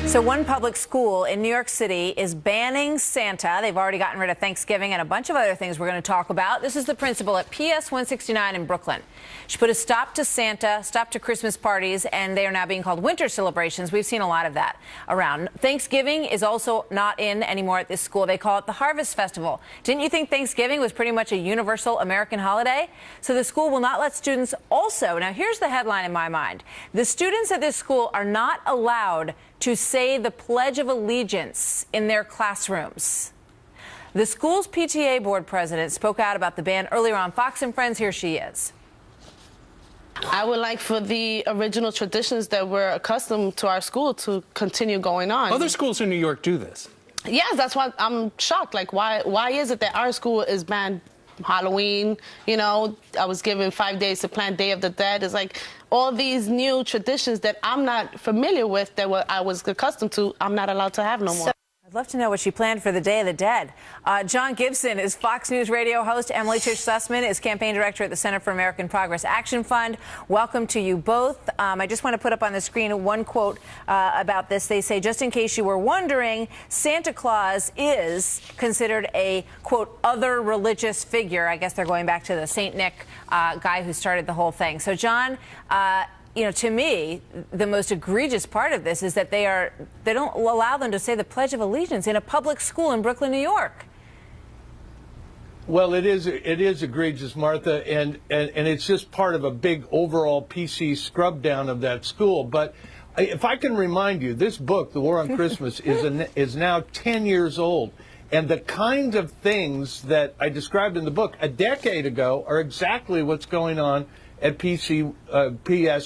So one public school in New York City is banning Santa. They've already gotten rid of Thanksgiving and a bunch of other things we're going to talk about. This is the principal at PS 169 in Brooklyn. She put a stop to Santa, stop to Christmas parties, and they are now being called winter celebrations. We've seen a lot of that around. Thanksgiving is also not in anymore at this school. They call it the Harvest Festival. Didn't you think Thanksgiving was pretty much a universal American holiday? So the school will not let students also. Now, here's the headline in my mind. The students at this school are not allowed to say the Pledge of Allegiance in their classrooms. The school's PTA board president spoke out about the ban earlier on Fox and Friends. Here she is. I would like for the original traditions that we're accustomed to our school to continue going on. Other schools in New York do this. Yes, that's why I'm shocked. Like, why is it that our school is banned Halloween? You know, I was given 5 days to plan Day of the Dead. It's like all these new traditions that I'm not familiar with, that I was accustomed to, I'm not allowed to have no more. I'd love to know what she planned for the Day of the Dead. John Gibson is Fox News radio host. Emily Tish Sussman is campaign director at the Center for American Progress Action Fund. Welcome to you both. I just want to put up on the screen one quote about this. They say, just in case you were wondering, Santa Claus is considered a, quote, other religious figure. I guess they're going back to the St. Nick guy who started the whole thing. So, John, you know, to me, the most egregious part of this is that they don't allow them to say the Pledge of Allegiance in a public school in Brooklyn, New York. Well, it is egregious, Martha, and it's just part of a big overall PC scrub down of that school. But if I can remind you, this book, The War on Christmas, is now 10 years old. And the kinds of things that I described in the book a decade ago are exactly what's going on at PS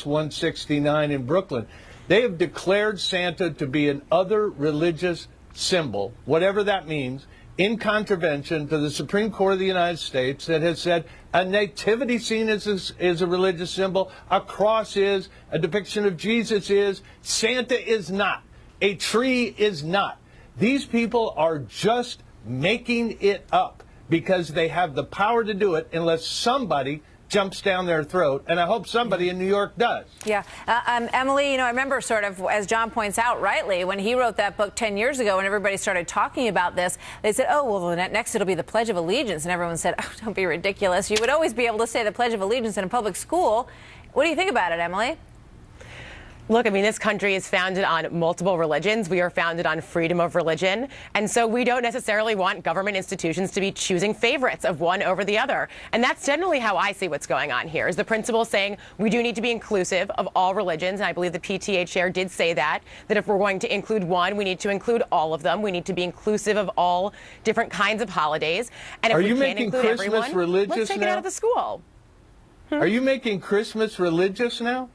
169 in Brooklyn. They have declared Santa to be an other religious symbol, whatever that means, in contravention to the Supreme Court of the United States that has said a nativity scene is a religious symbol, a cross is, a depiction of Jesus is, Santa is not, a tree is not. These people are just making it up because they have the power to do it unless somebody jumps down their throat, and I hope somebody in New York does. Yeah. Emily, you know, I remember sort of, as John points out rightly, when he wrote that book 10 years ago and everybody started talking about this, they said, oh, well, next it'll be the Pledge of Allegiance. And everyone said, oh, don't be ridiculous. You would always be able to say the Pledge of Allegiance in a public school. What do you think about it, Emily? Look, I mean, this country is founded on multiple religions. We are founded on freedom of religion. And so we don't necessarily want government institutions to be choosing favorites of one over the other. And that's generally how I see what's going on here, is the principal saying we do need to be inclusive of all religions. And I believe the PTA chair did say that if we're going to include one, we need to include all of them. We need to be inclusive of all different kinds of holidays. And if we can't include everyone, let's take it out of the school. Are you making Christmas religious now?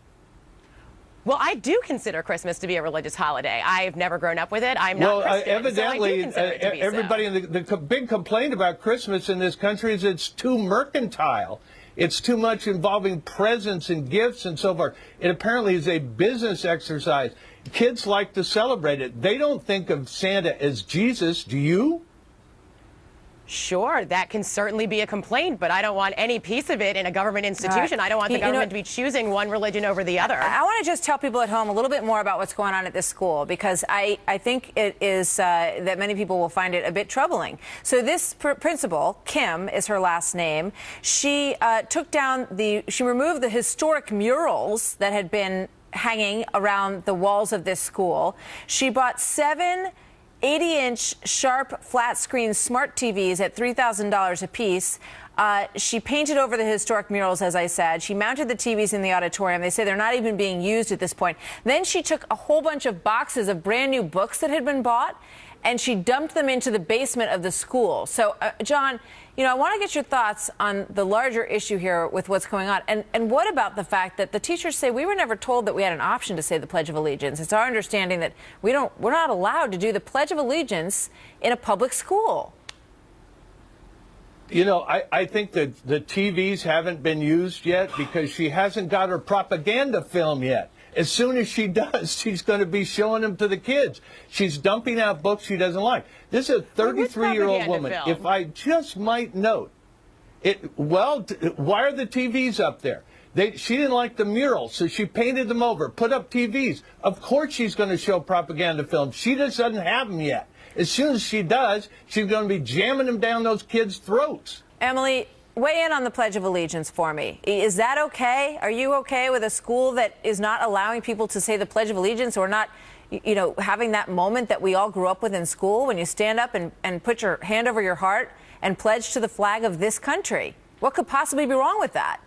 Well, I do consider Christmas to be a religious holiday. I've never grown up with it. I'm not Christian, evidently, so I do consider it to be everybody, so. the big complaint about Christmas in this country is it's too mercantile. It's too much involving presents and gifts and so forth. It apparently is a business exercise. Kids like to celebrate it. They don't think of Santa as Jesus. Do you? Sure, that can certainly be a complaint, but I don't want any piece of it in a government institution. I don't want the government to be choosing one religion over the other. I want to just tell people at home a little bit more about what's going on at this school, because I think it is that many people will find it a bit troubling. So this principal, Kim is her last name, she she removed the historic murals that had been hanging around the walls of this school. She bought 7 80-inch sharp flat-screen smart TVs at $3,000 apiece. She painted over the historic murals, as I said. She mounted the TVs in the auditorium. They say they're not even being used at this point. Then she took a whole bunch of boxes of brand new books that had been bought, and she dumped them into the basement of the school. So, John, you know, I want to get your thoughts on the larger issue here with what's going on. And what about the fact that the teachers say we were never told that we had an option to say the Pledge of Allegiance? It's our understanding that we're not allowed to do the Pledge of Allegiance in a public school. You know, I think that the TVs haven't been used yet because she hasn't got her propaganda film yet. As soon as she does, she's going to be showing them to the kids. She's dumping out books she doesn't like. This is a 33-year-old woman. If I just might note, why are the TVs up there? She didn't like the murals, so she painted them over, put up TVs. Of course she's going to show propaganda films. She just doesn't have them yet. As soon as she does, she's going to be jamming them down those kids' throats. Emily, weigh in on the Pledge of Allegiance for me. Is that okay? Are you okay with a school that is not allowing people to say the Pledge of Allegiance, or not, you know, having that moment that we all grew up with in school when you stand up and put your hand over your heart and pledge to the flag of this country? What could possibly be wrong with that?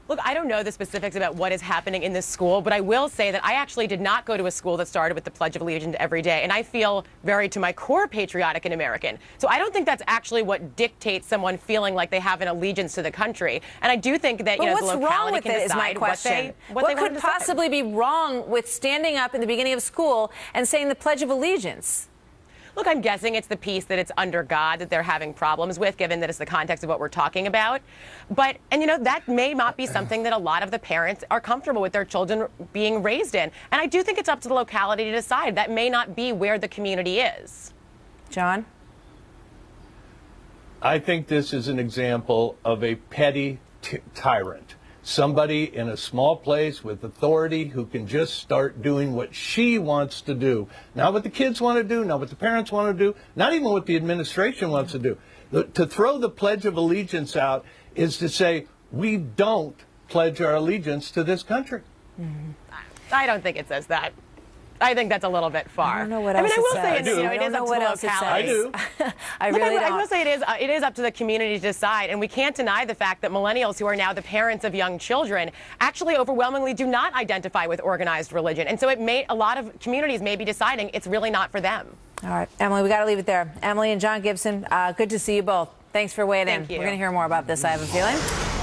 Look, I don't know the specifics about what is happening in this school, but I will say that I actually did not go to a school that started with the Pledge of Allegiance every day, and I feel very, to my core, patriotic and American. So I don't think that's actually what dictates someone feeling like they have an allegiance to the country. And I do think that, you know, the locality can decide is my question. what could possibly be wrong with standing up in the beginning of school and saying the Pledge of Allegiance? Look, I'm guessing it's the piece that it's under God that they're having problems with, given that it's the context of what we're talking about. But, and you know, that may not be something that a lot of the parents are comfortable with their children being raised in. And I do think it's up to the locality to decide. That may not be where the community is. John? I think this is an example of a petty tyrant. Somebody in a small place with authority who can just start doing what she wants to do. Not what the kids want to do, not what the parents want to do, not even what the administration wants to do. To throw the Pledge of Allegiance out is to say, we don't pledge our allegiance to this country. Mm-hmm. I don't think it says that. I think that's a little bit far. I don't know what else I will it say says. it, you know, it is up to the locality. I do. I really don't. I will say it is up to the community to decide, and we can't deny the fact that millennials, who are now the parents of young children, actually overwhelmingly do not identify with organized religion, and so a lot of communities may be deciding it's really not for them. All right, Emily, we got to leave it there. Emily and John Gibson, good to see you both. Thanks for weighing in. Thank you. We're going to hear more about this, I have a feeling.